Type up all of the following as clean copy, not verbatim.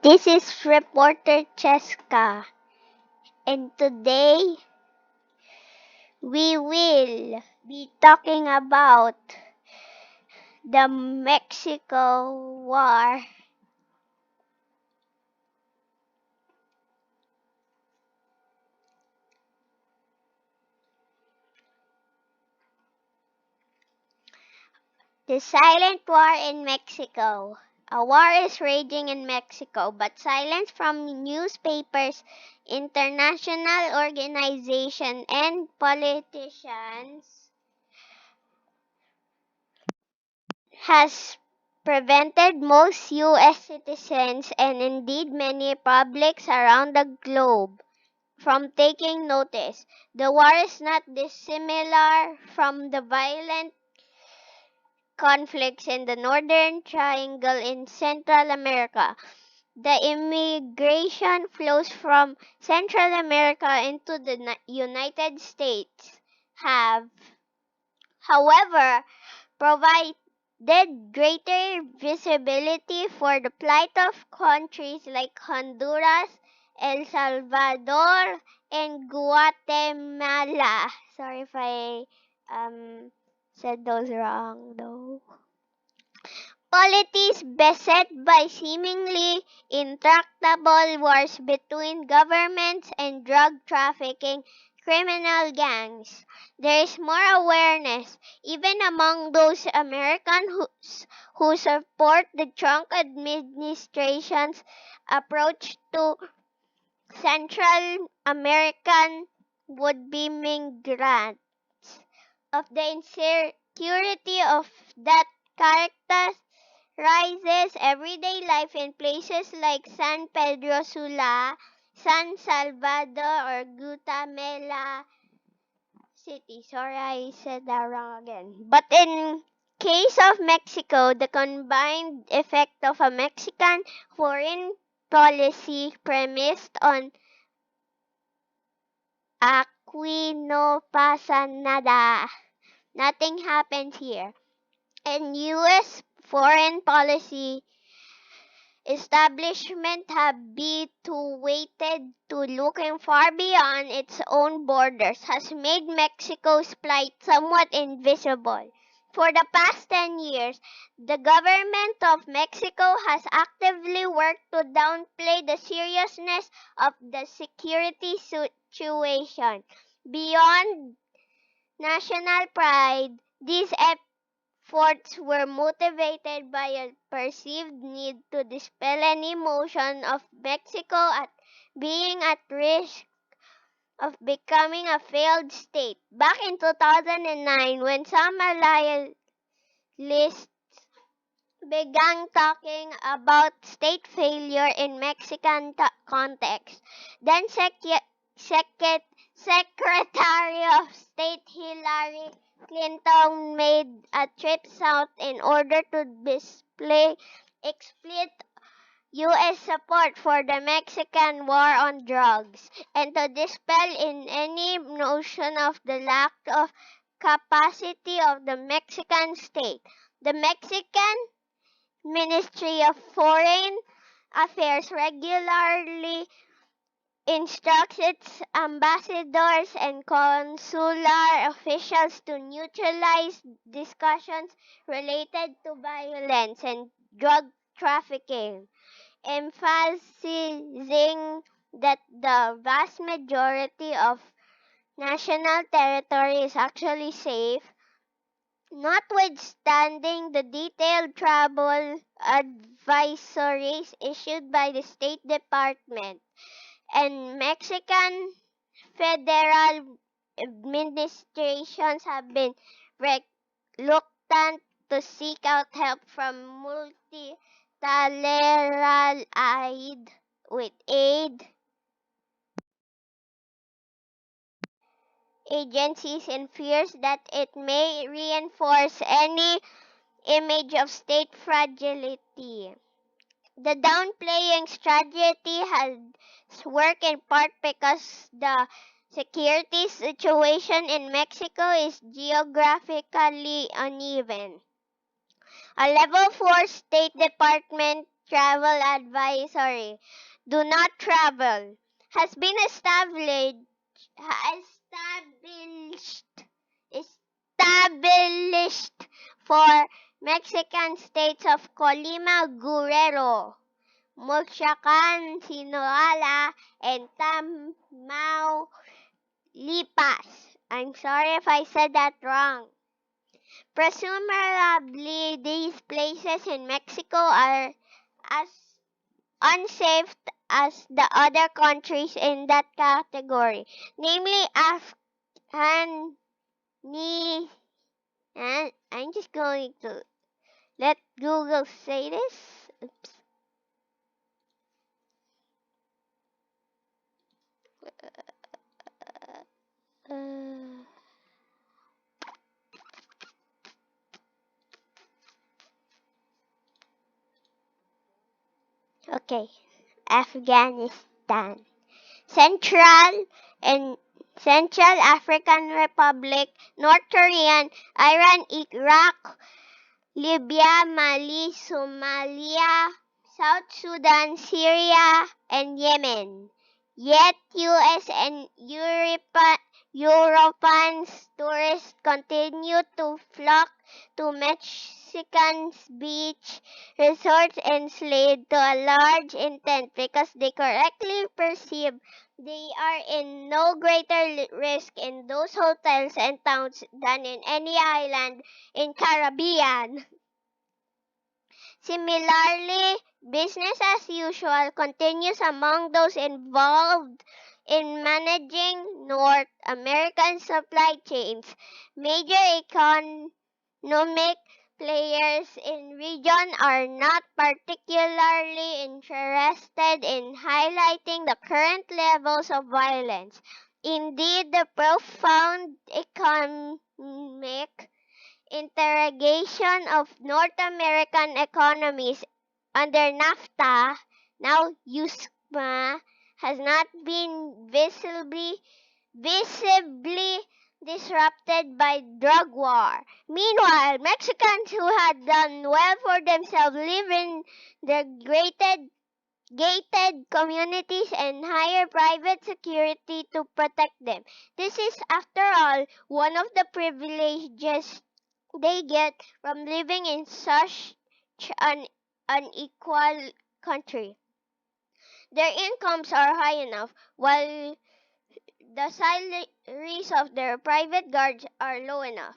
This is reporter Cheska, and today we will be talking about the Mexico War. The silent war in Mexico. A war is raging in Mexico, but silence from newspapers, international organizations, and politicians has prevented most U.S. citizens and indeed many publics around the globe from taking notice. The war is not dissimilar from the violent conflicts in the Northern Triangle in Central America. The immigration flows from Central America into the United States have, however, provided greater visibility for the plight of countries like Honduras, El Salvador, and Guatemala. Sorry if I said those wrong though. Polities beset by seemingly intractable wars between governments and drug trafficking criminal gangs. There is more awareness, even among those Americans who support the Trump administration's approach to Central American would-be migrants, of the insecurity of that characterizes everyday life in places like San Pedro Sula, San Salvador, or Guatemala City. Sorry, I said that wrong again. But in case of Mexico, the combined effect of a Mexican foreign policy premised on aquí no pasa nada. Nothing happens here. And U.S. foreign policy establishment have been too weighted to looking far beyond its own borders has made Mexico's plight somewhat invisible. For the past 10 years, the government of Mexico has actively worked to downplay the seriousness of the security situation. Beyond national pride, these efforts were motivated by a perceived need to dispel any notion of Mexico at being at risk of becoming a failed state. Back in 2009, when some alliances began talking about state failure in Mexican context, then Secretary of State Hillary Clinton made a trip south in order to display explicit U.S. support for the Mexican war on drugs and to dispel in any notion of the lack of capacity of the Mexican state. The Mexican Ministry of Foreign Affairs regularly instructs its ambassadors and consular officials to neutralize discussions related to violence and drug trafficking, emphasizing that the vast majority of national territory is actually safe. Notwithstanding the detailed travel advisories issued by the State Department and Mexican federal administrations have been reluctant to seek out help from multilateral aid agencies in fears that it may reinforce any image of state fragility. The downplaying strategy has worked in part because the security situation in Mexico is geographically uneven. A level 4 State Department travel advisory, do not travel, has been established for Mexican states of Colima, Guerrero, Michoacan, Sinaloa, and Tamaulipas. I'm sorry if I said that wrong. Presumably, these places in Mexico are as unsafe as the other countries in that category, namely Afghanistan. And I'm just going to let Google say this. Oops. Uh, okay, Afghanistan, Central and Central African Republic, North Korea, Iran, Iraq, Libya, Mali, Somalia, South Sudan, Syria, and Yemen. Yet US and European tourists continue to flock to Mexican beach resorts enslaved to a large intent because they correctly perceive they are in no greater risk in those hotels and towns than in any island in Caribbean. Similarly, business as usual continues among those involved in managing North American supply chains. Major economic players in region are not particularly interested in highlighting the current levels of violence. Indeed, the profound economic interrogation of North American economies under NAFTA, now USMA, has not been visibly disrupted by drug war. Meanwhile, Mexicans who had done well for themselves live in their gated communities and hire private security to protect them. This is, after all, one of the privileges they get from living in such an unequal country. Their incomes are high enough, while the salaries of their private guards are low enough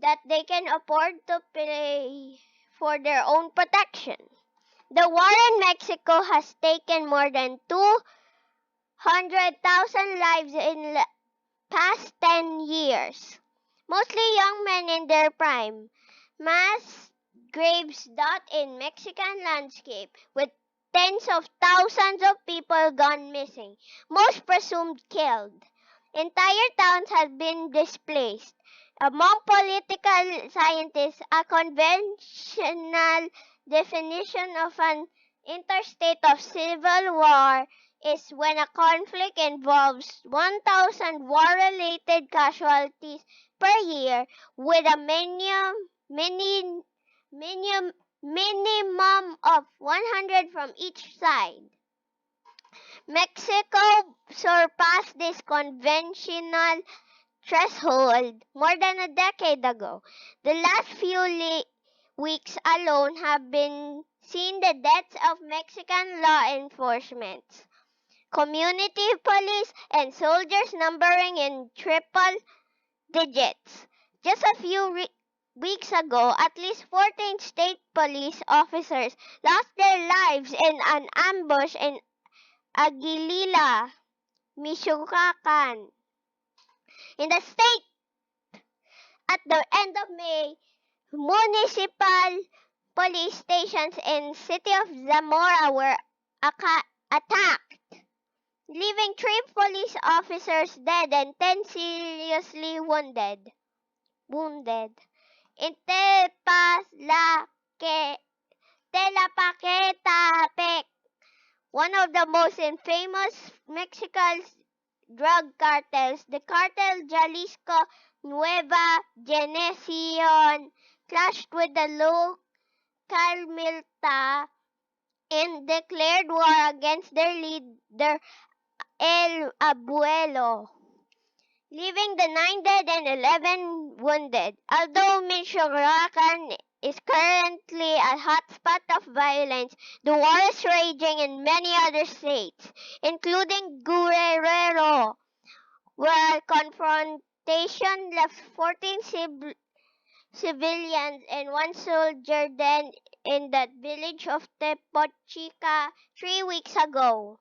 that they can afford to pay for their own protection. The war in Mexico has taken more than 200,000 lives in the past 10 years, mostly young men in their prime. Mass graves dot in Mexican landscape with tens of thousands of people gone missing, most presumed killed. Entire towns have been displaced. Among political scientists, a conventional definition of an interstate of civil war is when a conflict involves 1,000 war-related casualties per year with a minimum of 100 from each side. Mexico surpassed this conventional threshold more than a decade ago. The last few weeks alone have been seen the deaths of Mexican law enforcement, community police, and soldiers numbering in triple digits. Just a few weeks ago, at least 14 state police officers lost their lives in an ambush in Aguililla, Michoacan. In the state, at the end of May, municipal police stations in city of Zamora were attacked, leaving 3 police officers dead and 10 seriously wounded. In Telapaquetapec, one of the most infamous Mexican drug cartels, the cartel Jalisco Nueva Generacion, clashed with the local militia and declared war against their leader El Abuelo, leaving the 9 dead and 11 wounded. Although Michoacan is currently a hotspot of violence, the war is raging in many other states, including Guerrero, where confrontation left 14 civilians and one soldier dead in the village of Tepochica 3 weeks ago.